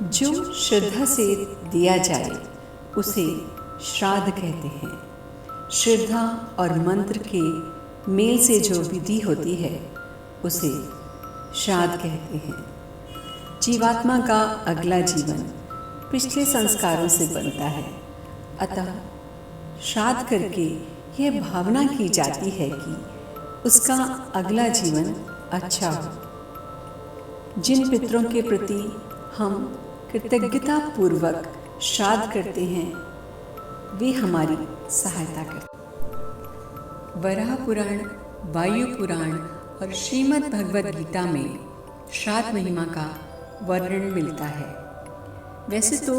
जो श्रद्धा से दिया जाए उसे श्राद्ध कहते हैं। श्रद्धा और मंत्र के मेल से जो विधि होती है उसे श्राद्ध कहते हैं। जीवात्मा का अगला जीवन पिछले संस्कारों से बनता है, अतः श्राद्ध करके यह भावना की जाती है कि उसका अगला जीवन अच्छा हो। जिन पितरों के प्रति हम कृतज्ञता पूर्वक श्राद्ध करते हैं वे हमारी सहायता करते हैं। वराह पुराण, वायु पुराण और श्रीमद् भगवद गीता में श्राद्ध महिमा का वर्णन मिलता है। वैसे तो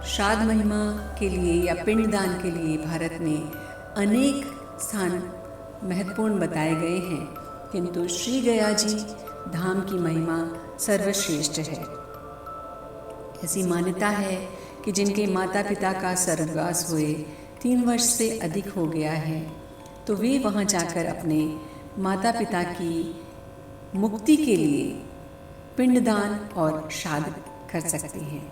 श्राद्ध महिमा के लिए या पिंडदान के लिए भारत में अनेक स्थान महत्वपूर्ण बताए गए हैं, किंतु श्री गया जी धाम की महिमा सर्वश्रेष्ठ है। ऐसी मान्यता है कि जिनके माता पिता का स्वर्गवास हुए 3 वर्ष से अधिक हो गया है तो वे वहां जाकर अपने माता पिता की मुक्ति के लिए पिंडदान और श्राद्ध कर सकते हैं।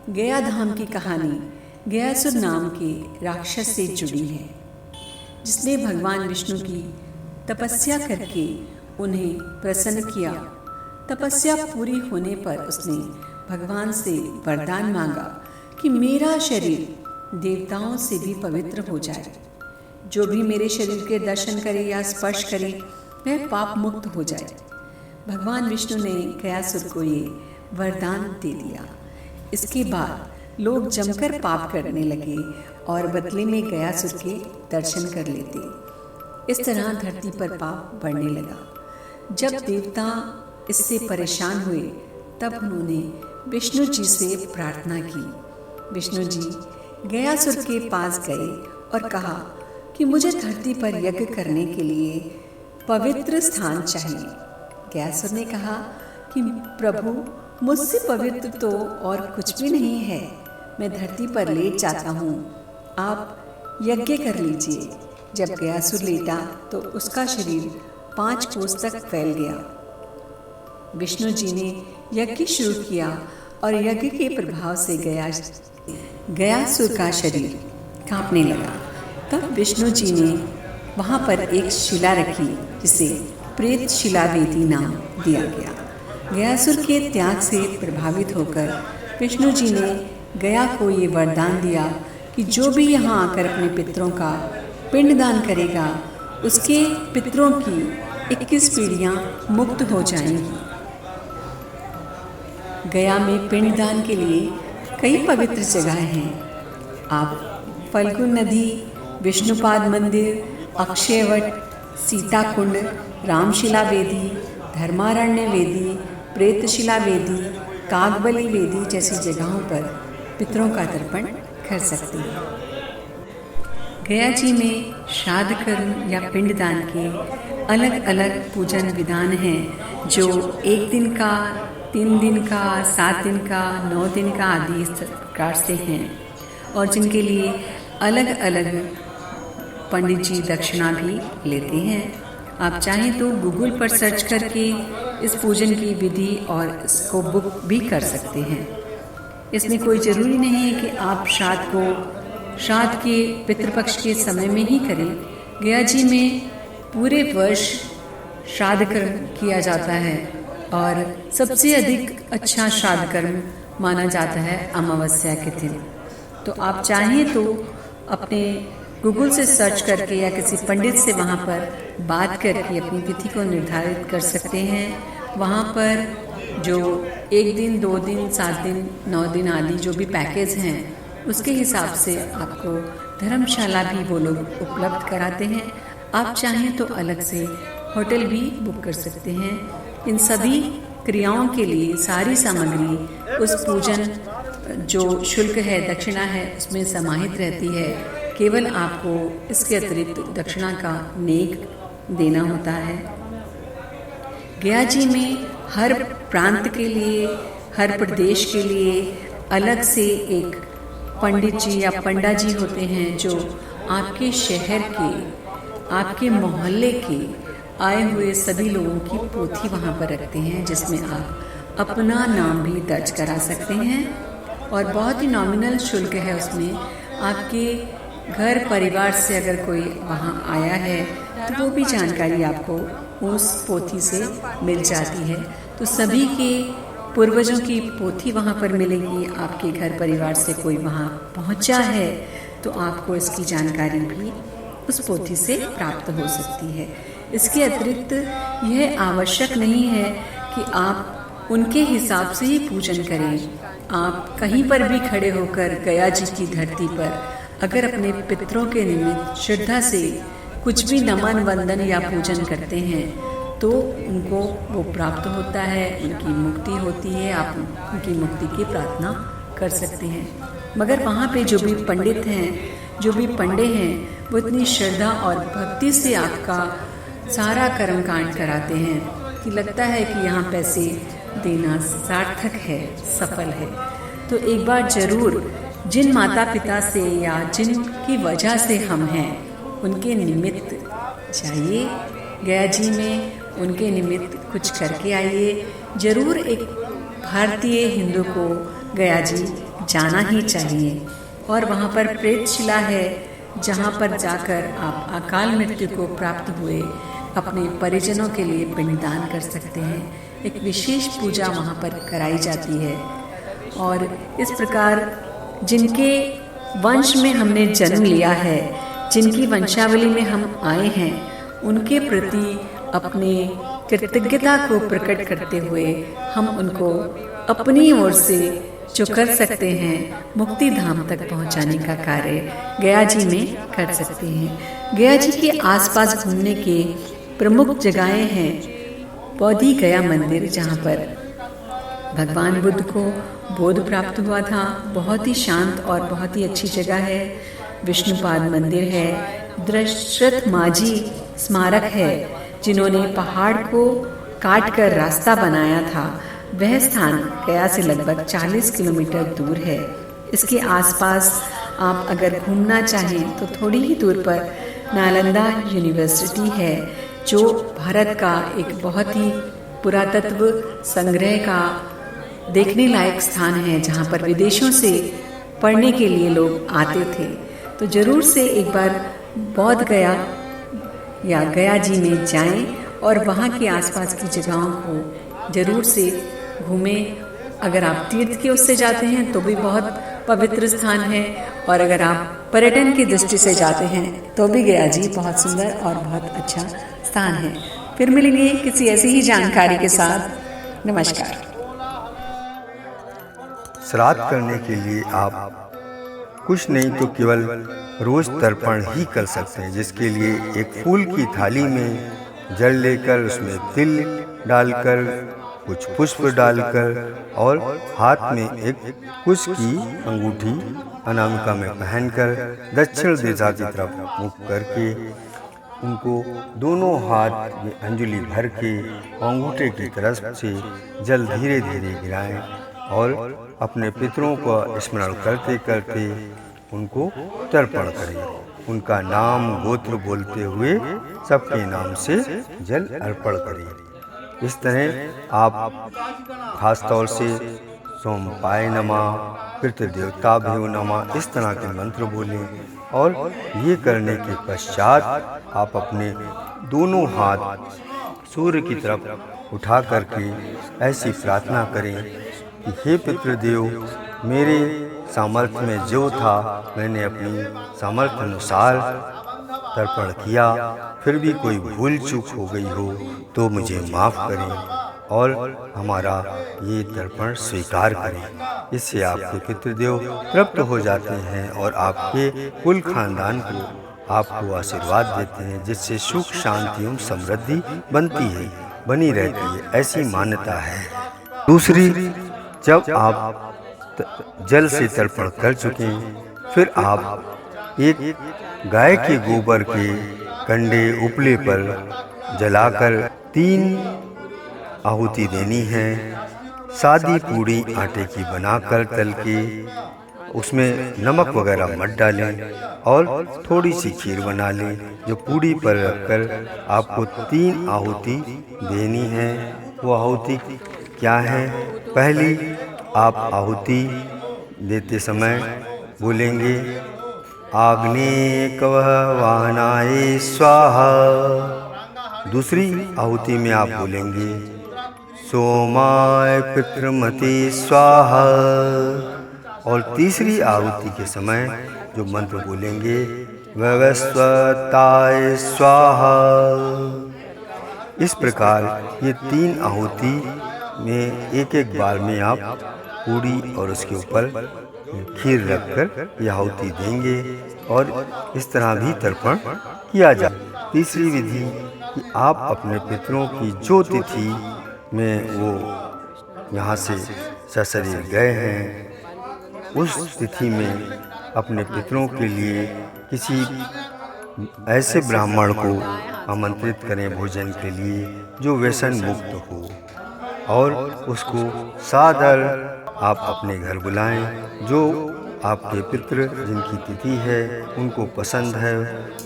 गया धाम की कहानी गयासुर नाम के राक्षस से जुड़ी है, जिसने भगवान विष्णु की तपस्या करके उन्हें प्रसन्न किया। तपस्या पूरी होने पर उसने भगवान से वरदान मांगा कि मेरा शरीर देवताओं से भी पवित्र हो जाए। जो भी मेरे शरीर के दर्शन करे या स्पर्श करे वह पाप मुक्त हो जाए। भगवान विष्णु ने गयासुर को ये वरदान दे दिया। इसके बाद लोग जमकर पाप करने लगे और बदले में गयासुर के दर्शन कर लेते। इस तरह धरती पर पाप बढ़ने लगा। जब देवता इससे परेशान हुए तब उन्होंने विष्णु जी से प्रार्थना की। विष्णु जी गयासुर के पास गए और कहा कि मुझे धरती पर यज्ञ करने के लिए पवित्र स्थान चाहिए। गयासुर ने कहा कि प्रभु, मुझसे पवित्र तो और कुछ भी नहीं है। मैं धरती पर लेट जाता हूँ, आप यज्ञ कर लीजिए। जब गयासुर लेटा तो उसका शरीर 5 कोस तक फैल गया। विष्णु जी ने यज्ञ शुरू किया और यज्ञ के प्रभाव से गयासुर का शरीर कांपने लगा। तब विष्णु जी ने वहाँ पर एक शिला रखी जिसे प्रेत शिला वेदी नाम दिया गया। गयासुर के त्याग से प्रभावित होकर विष्णु जी ने गया को ये वरदान दिया कि जो भी यहाँ आकर अपने पितरों का पिंडदान करेगा उसके पितरों की 21 पीढ़ियाँ मुक्त हो जाएंगी। गया में पिंडदान के लिए कई पवित्र जगहें हैं। आप फल्गुन नदी, विष्णुपाद मंदिर, अक्षयवट, सीता कुंड, रामशिला वेदी, धर्मारण्य वेदी, प्रेतशिला वेदी, कागबली वेदी जैसी जगहों पर पितरों का तर्पण कर सकते हैं। गया जी में श्राद्ध कर्म या पिंडदान के अलग अलग पूजन विधान हैं, जो 1 दिन का, 3 दिन का, 7 दिन का, 9 दिन का आदि इस प्रकार से हैं, और जिनके लिए अलग अलग पंडित जी दक्षिणा भी लेते हैं। आप चाहें तो गूगल पर सर्च करके इस पूजन की विधि और इसको बुक भी कर सकते हैं। इसमें कोई ज़रूरी नहीं है कि आप श्राद्ध के पितृपक्ष के समय में ही करें। गया जी में पूरे वर्ष श्राद्ध कर्म किया जाता है और सबसे अधिक अच्छा श्राद्ध कर्म माना जाता है अमावस्या के दिन। तो आप चाहें तो अपने गूगल से सर्च करके या किसी पंडित से वहाँ पर बात करके अपनी तिथि को निर्धारित कर सकते हैं। वहाँ पर जो 1 दिन, 2 दिन, 7 दिन, 9 दिन आदि जो भी पैकेज हैं उसके हिसाब से आपको धर्मशाला भी वो लोग उपलब्ध कराते हैं। आप चाहें तो अलग से होटल भी बुक कर सकते हैं। इन सभी क्रियाओं के लिए सारी सामग्री उस पूजन जो शुल्क है, दक्षिणा है, उसमें समाहित रहती है। केवल आपको इसके अतिरिक्त दक्षिणा का नेक देना होता है। गया जी में हर प्रांत के लिए, हर प्रदेश के लिए अलग से एक पंडित जी या पंडा जी होते हैं जो आपके शहर के, आपके मोहल्ले के आए हुए सभी लोगों की पोथी वहाँ पर रखते हैं, जिसमें आप अपना नाम भी दर्ज करा सकते हैं और बहुत ही नॉमिनल शुल्क है उसमें। आपके घर परिवार से अगर कोई वहाँ आया है तो वो भी जानकारी आपको उस पोथी से मिल जाती है। तो सभी के पूर्वजों की पोथी वहाँ पर मिलेगी। आपके घर परिवार से कोई वहाँ पहुँचा है तो आपको इसकी जानकारी भी उस पोथी से प्राप्त हो सकती है। इसके अतिरिक्त यह आवश्यक नहीं है कि आप उनके हिसाब से ही पूजन करें। आप कहीं पर भी खड़े होकर गया जी की धरती पर अगर अपने पितरों के निमित्त श्रद्धा से कुछ भी नमन वंदन या पूजन करते हैं तो उनको वो प्राप्त होता है, उनकी मुक्ति होती है। आप उनकी मुक्ति की प्रार्थना कर सकते हैं। मगर वहाँ पे जो भी पंडित हैं, जो भी पंडे हैं, वो इतनी श्रद्धा और भक्ति से आपका सारा कर्मकांड कराते हैं कि लगता है कि यहाँ पैसे देना सार्थक है, सफल है। तो एक बार जरूर जिन माता पिता से या जिनकी वजह से हम हैं उनके निमित्त जाइए गया जी में, उनके निमित्त कुछ करके आइए। जरूर एक भारतीय हिंदू को गया जी जाना ही चाहिए। और वहाँ पर प्रेतशिला है जहाँ पर जाकर आप अकाल मृत्यु को प्राप्त हुए अपने परिजनों के लिए पिंडदान कर सकते हैं। एक विशेष पूजा वहाँ पर कराई जाती है। और इस प्रकार जिनके वंश में हमने जन्म लिया है, जिनकी वंशावली में हम आए हैं, उनके प्रति अपने कृतज्ञता को प्रकट करते हुए हम उनको अपनी ओर से जो कर सकते हैं मुक्ति धाम तक पहुंचाने का कार्य गया जी में कर सकते हैं। गया जी के आसपास घूमने के प्रमुख जगहें हैं। बौद्धि गया मंदिर जहाँ पर भगवान बुद्ध को बोध प्राप्त हुआ था, बहुत ही शांत और बहुत ही अच्छी जगह है। विष्णुपाद मंदिर है। दशरथ माझी स्मारक है, जिन्होंने पहाड़ को काट कर रास्ता बनाया था। वह स्थान गया से लगभग 40 किलोमीटर दूर है। इसके आसपास आप अगर घूमना चाहें तो थोड़ी ही दूर पर नालंदा यूनिवर्सिटी है, जो भारत का एक बहुत ही पुरातत्व संग्रह का देखने लायक स्थान है, जहाँ पर विदेशों से पढ़ने के लिए लोग आते थे। तो जरूर से एक बार बौद्ध गया या गया जी में जाएं और वहाँ के आसपास की जगहों को जरूर से घूमें। अगर आप तीर्थ के उससे जाते हैं तो भी बहुत पवित्र स्थान है, और अगर आप पर्यटन की दृष्टि से जाते हैं तो भी गया जी बहुत सुंदर और बहुत अच्छा स्थान है। फिर मिलेंगे किसी ऐसी ही जानकारी के साथ। नमस्कार। श्राद्ध करने के लिए आप कुछ नहीं तो केवल रोज तर्पण ही कर सकते हैं, जिसके लिए एक फूल की थाली में जल लेकर उसमें तिल डालकर, कुछ पुष्प डालकर और हाथ में एक कुश की अंगूठी अनामिका में पहनकर दक्षिण दिशा की तरफ मुख करके उनको दोनों हाथ में अंजलि भर के अंगूठे की तरफ से जल धीरे धीरे गिराएं और अपने पितरों को स्मरण करते करते उनको तर्पण करें। उनका नाम गोत्र बोलते हुए सबके नाम से जल अर्पण करें। इस तरह आप खास तौर से सोमपाय नमः, पितृदेवताभ्यो नमः इस तरह के मंत्र बोलें, और ये करने के पश्चात आप अपने दोनों हाथ सूर्य की तरफ उठा करके ऐसी प्रार्थना करें कि हे पितृदेव, मेरे सामर्थ्य में जो था मैंने अपनी सामर्थ्य अनुसार तर्पण किया, फिर भी कोई भूल चूक हो गई हो तो मुझे माफ़ करें और हमारा ये तर्पण स्वीकार करें। इससे आपके पितृदेव तृप्त हो जाते हैं और आपके कुल खानदान को आपको आशीर्वाद देते हैं, जिससे सुख शांति एवं समृद्धि बनी रहती है, ऐसी मान्यता है। दूसरी, जब आप जल से तर्पण कर चुके फिर आप एक गाय के गोबर के कंडे उपले पर जलाकर 3 आहुति देनी है। सादी पूड़ी आटे की बनाकर तल के उसमें नमक वगैरह मत डालें और थोड़ी सी खीर बना लें, जो पूड़ी पर रखकर आपको 3 आहुति देनी है। वो आहुति क्या हैं? पहली, आप आहुति देते समय बोलेंगे आग्नेय कवह वाहनाय स्वाहा। दूसरी आहुति में आप बोलेंगे सोमाय पितृमते स्वाहा। और तीसरी आहुति के समय जो मंत्र बोलेंगे वैवस्वताय स्वाहा। इस प्रकार ये 3 आहुति में एक एक बार में आप पूड़ी और उसके ऊपर खीर रखकर यह आहुति देंगे और इस तरह भी तर्पण किया जाए। तीसरी विधि कि आप अपने पितरों की जो तिथि में वो यहाँ से सशरीर गए हैं उस तिथि में अपने पितरों के लिए किसी ऐसे ब्राह्मण को आमंत्रित करें भोजन के लिए जो व्यसन मुक्त हो और उसको सादर आप अपने घर बुलाएं। जो आपके पितृ जिनकी तिथि है उनको पसंद है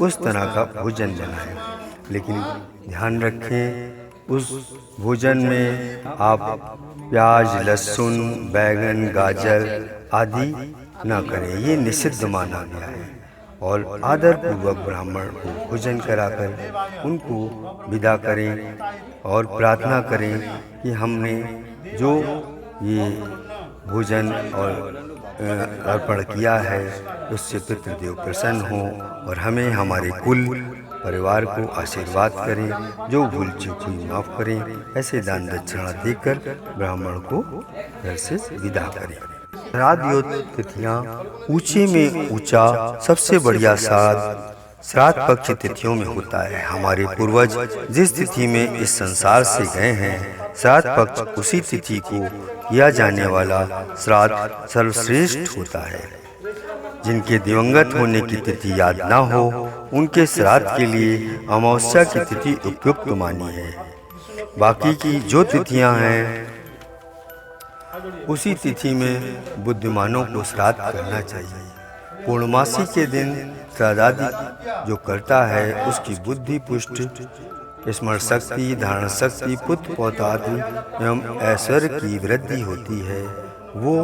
उस तरह का भोजन बनाएं। लेकिन ध्यान रखें उस भोजन में आप प्याज, लहसुन, बैगन, गाजर आदि न करें, ये निषिद्ध माना गया है। और आदर पूर्वक ब्राह्मण को भोजन कराकर उनको विदा करें और प्रार्थना करें कि हमने जो ये भोजन और अर्पण किया है उससे पितृदेव प्रसन्न हों और हमें हमारे कुल परिवार को आशीर्वाद करें, जो भूल चूक हुई माफ़ करें। ऐसे दान दक्षिणा देकर ब्राह्मण को घर से विदा करें। श्राद्ध तिथियाँ ऊंचे में ऊंचा सबसे बढ़िया श्राद्ध पक्ष तिथियों में होता है। हमारे पूर्वज जिस तिथि में इस संसार से गए हैं श्राद्ध पक्ष उसी तिथि को किया जाने वाला श्राद्ध सर्वश्रेष्ठ होता है। जिनके दिवंगत होने की तिथि याद न हो उनके श्राद्ध के लिए अमावस्या की तिथि उपयुक्त मानी है। बाकी की जो तिथियां हैं उसी तिथि में बुद्धिमानों को श्राद्ध करना चाहिए। पूर्णमासी के दिन श्राद्धादि जो करता है उसकी बुद्धि पुष्ट, स्मरण शक्ति, धारण शक्ति, पुत्र पौत्रादि एवं ऐश्वर्य की वृद्धि होती है। वो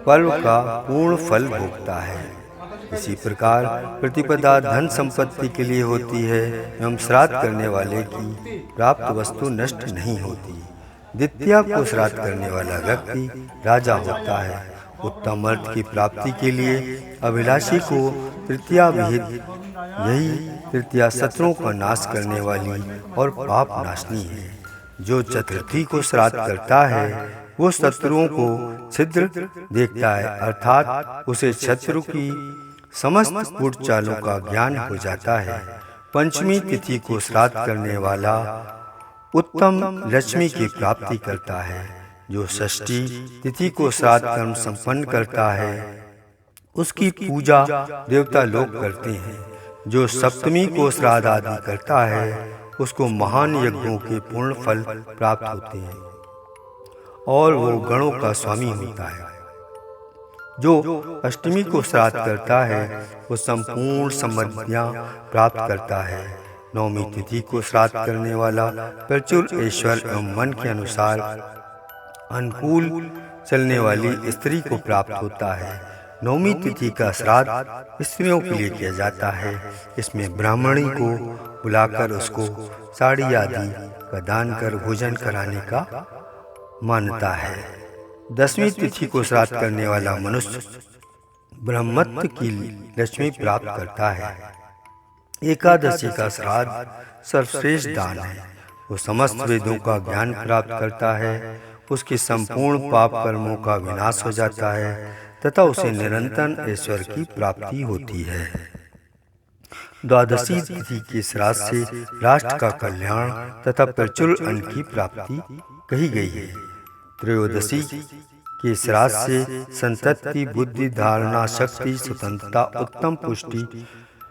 पर्व का पूर्ण फल भोगता है। इसी प्रकार प्रतिपदा धन संपत्ति के लिए होती है एवं श्राद्ध करने वाले की प्राप्त वस्तु नष्ट नहीं होती। द्वितीया को श्राद्ध करने वाला व्यक्ति राजा होता है। उत्तम अर्थ की प्राप्ति के लिए अभिलाषी को तृतीया विहित, यही तृतीया शत्रुओं का नाश करने वाली और पाप नाशनी है। जो चतुर्थी को श्राद्ध करता है वो शत्रुओं को छिद्र देखता है, अर्थात उसे शत्रु की समस्त कूट चालों का ज्ञान हो जाता है। पंचमी तिथि को श्राद्ध करने वाला उत्तम लक्ष्मी की प्राप्ति करता है। जो षष्ठी तिथि को श्राद्ध कर्म संपन्न करता है उसकी पूजा देवता लोग करते हैं। जो सप्तमी को श्राद्ध आदि करता है उसको महान यज्ञों के पूर्ण फल प्राप्त होते हैं और वो गणों का स्वामी होता है। जो अष्टमी को श्राद्ध करता है वो संपूर्ण समृद्धियां प्राप्त करता है। नवमी तिथि को श्राद्ध करने वाला प्रचुर ऐश्वर्य एवं मन के अनुसार अनुकूल चलने वाली स्त्री को प्राप्त होता है। नवमी तिथि का श्राद्ध स्त्रियों के लिए किया जाता है। इसमें ब्राह्मणी को बुलाकर उसको साड़ी आदि का दान कर भोजन कराने का मान्यता है। दसवीं तिथि को श्राद्ध करने वाला मनुष्य ब्रह्मत्व की लक्ष्मी प्राप्त करता है। एकादशी का श्राद्ध सर्वश्रेष्ठ दान है। वो समस्त वेदों का ज्ञान प्राप्त करता है। उसके संपूर्ण पाप कर्मों का विनाश हो जाता है तथा उसे निरंतर ऐश्वर्य की प्राप्ति होती है। द्वादशी तिथि के श्राद्ध से राष्ट्र का कल्याण तथा प्रचुर अन्न की प्राप्ति कही गई है। त्रयोदशी के श्राद्ध से संतति, बुद्धि, धारणा शक्ति, स्वतंत्रता, उत्तम पुष्टि,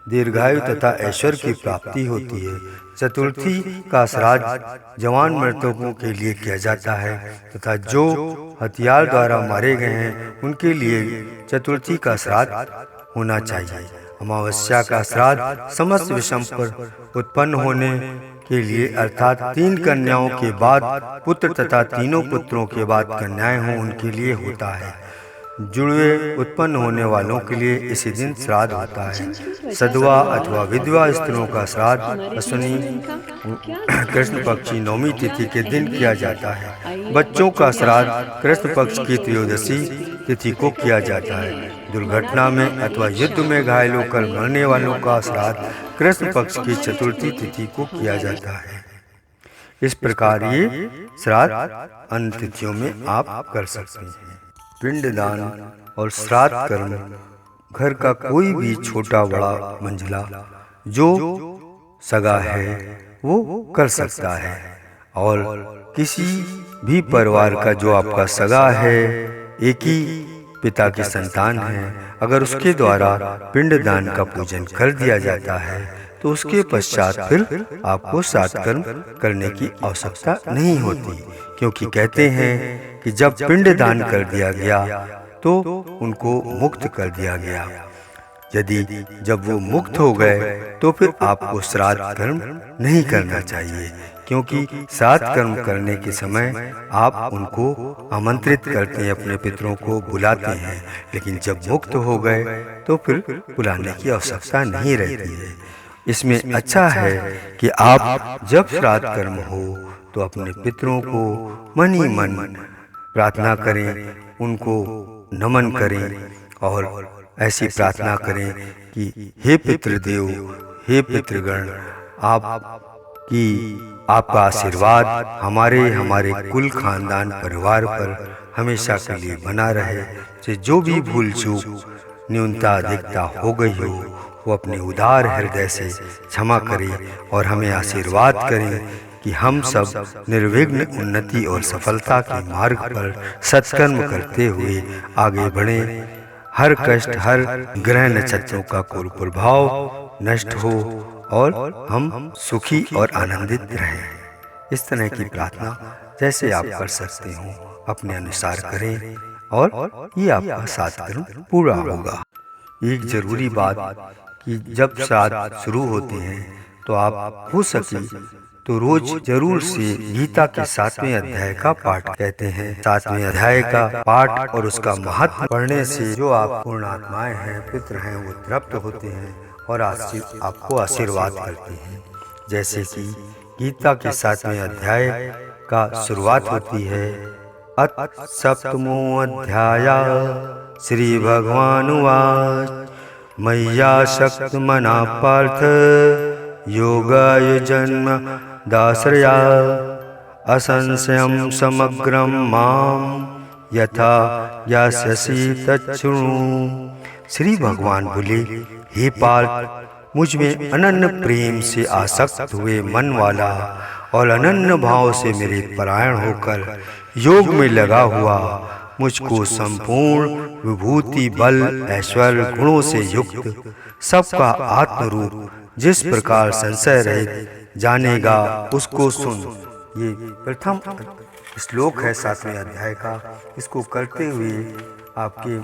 दीर्घायु तथा ऐश्वर्य की प्राप्ति होती है। चतुर्थी का श्राद्ध जवान मृतकों के लिए किया जाता है तथा जो हथियार द्वारा मारे गए हैं उनके लिए चतुर्थी का श्राद्ध होना चाहिए। अमावस्या का श्राद्ध समस्त विषम पर उत्पन्न होने के लिए अर्थात 3 कन्याओं के बाद पुत्र तथा तीनों पुत्रों के बाद कन्याएं हों उनके लिए होता है। जुड़वे उत्पन्न होने वालों के लिए इसी दिन श्राद्ध होता है। सधवा अथवा विधवा स्त्रियों का श्राद्ध अश्विनी कृष्ण पक्ष की नौमी तिथि के दिन किया जाता है। बच्चों का श्राद्ध कृष्ण पक्ष की त्रयोदशी तिथि को किया जाता है। दुर्घटना में अथवा युद्ध में घायल होकर मरने वालों का श्राद्ध कृष्ण पक्ष की चतुर्थी तिथि को किया जाता है। इस प्रकार ये श्राद्ध अन्य तिथियों में आप कर सकते हैं। पिंडदान और श्राद्ध कर्म घर का कोई भी छोटा बड़ा मंझला जो सगा है वो कर सकता है, और किसी भी परिवार का जो आपका सगा है, एक ही पिता की संतान है, अगर उसके द्वारा पिंडदान का पूजन कर दिया जाता है तो उसके पश्चात फिर आपको श्राद्ध कर्म करने की आवश्यकता नहीं होती, क्योंकि कहते हैं कि जब पिंडदान कर दिया गया तो उनको मुक्त कर दिया गया। यदि जब वो मुक्त हो गए तो फिर आपको श्राद्ध कर्म नहीं करना चाहिए, क्योंकि श्राद्ध कर्म करने के समय आप उनको आमंत्रित करते हैं, अपने पितरों को बुलाते हैं, लेकिन जब मुक्त हो गए तो फिर बुलाने की आवश्यकता नहीं रहती है। इसमें अच्छा है कि आप जब श्राद्ध कर्म हो तो अपने पितरों को मन ही मन प्रार्थना करें, उनको नमन करें और ऐसी प्रार्थना करें कि हे पितृदेव, हे पितृगण, आपका आशीर्वाद हमारे कुल खानदान परिवार पर हमेशा के लिए बना रहे। से जो भी भूल चूक न्यूनता अधिकता हो गई हो वो अपने उदार हृदय से क्षमा करें और हमें आशीर्वाद करें कि हम सब निर्विघ्न उन्नति और सफलता के मार्ग पर सत्कर्म करते हुए आगे बढ़ें। हर कष्ट, हर ग्रह नक्षत्रों का कुल प्रभाव नष्ट हो और हम सुखी और आनंदित रहें। इस तरह की प्रार्थना जैसे आप कर सकते हो अपने अनुसार करें और ये आपका श्राद्ध कर्म पूरा होगा। एक जरूरी बात कि जब श्राद्ध शुरू होते हैं तो आप हो सके तो रोज जरूर से गीता के 7वें अध्याय का पाठ कहते हैं। 7वें अध्याय का पाठ और उसका महत्व पढ़ने से जो आप पूर्ण आत्माएं हैं, पितृ हैं, वो तृप्त होते हैं और आपको आशीर्वाद करते हैं। जैसे कि गीता के 7वें अध्याय का शुरुआत होती है, अथ सप्तमो अध्याय श्री भगवानुवाच मय्या शक्त मना पार्थ योगाय जन्म दाश्रया असंशयं समग्रं मां यथा यास्यसि तच्छृणु। श्री भगवान बोले, हे पार्थ, मुझ में अनन्य प्रेम से आसक्त हुए मन वाला और अनन्य भाव से मेरे परायण होकर योग में लगा हुआ, मुझको संपूर्ण विभूति, बल, ऐश्वर्य, गुणों से युक्त सबका आत्म रूप जिस प्रकार संशय रहित जानेगा उसको सुन। ये प्रथम श्लोक है 7वें अध्याय का। इसको करते हुए आपके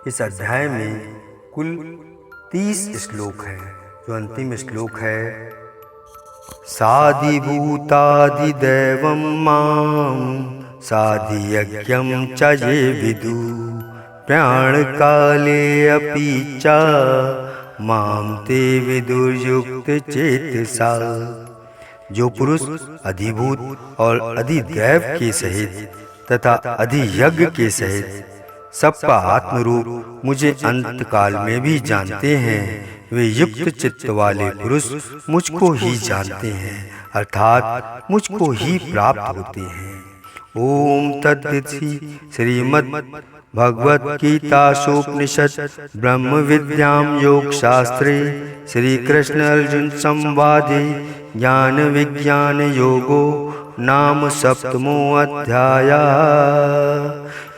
इस अध्याय में कुल 30 श्लोक हैं। जो अंतिम श्लोक है, साधिभूतादि दैवं मां साधि यज्ञं च ये विदु प्राण काले अपि च माम ते विदुर्युक्त चेतसा। जो पुरुष अधिभूत और अधिदैव के सहित तथा अधियज्ञ के सहित सबका आत्मरूप मुझे अंत काल में भी जानते हैं, वे युक्त चित्त वाले पुरुष मुझको ही जानते हैं, अर्थात मुझको ही प्राप्त होते हैं। ओम तत्सदिति श्रीमद् भगवत गीतासूपनिषद ब्रह्म विद्याम योग शास्त्रे श्री कृष्ण अर्जुन संवादे ज्ञान विज्ञान योगो नाम 7मो अध्याय।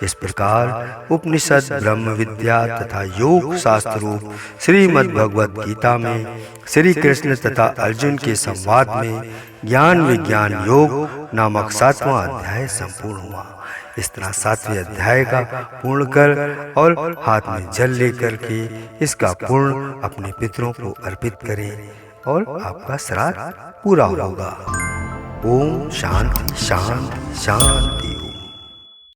इस प्रकार उपनिषद, ब्रह्म विद्या तथा योग शास्त्र रूप श्रीमद् भगवत गीता में श्री कृष्ण तथा अर्जुन के संवाद में ज्ञान विज्ञान योग नामक 7वां अध्याय संपूर्ण हुआ। इस तरह 7वें अध्याय का पूर्ण कर और हाथ में जल लेकर के इसका पूर्ण अपने पितरों को अर्पित करें और आपका श्राद्ध पूरा होगा। ओम शांति शांति शांति।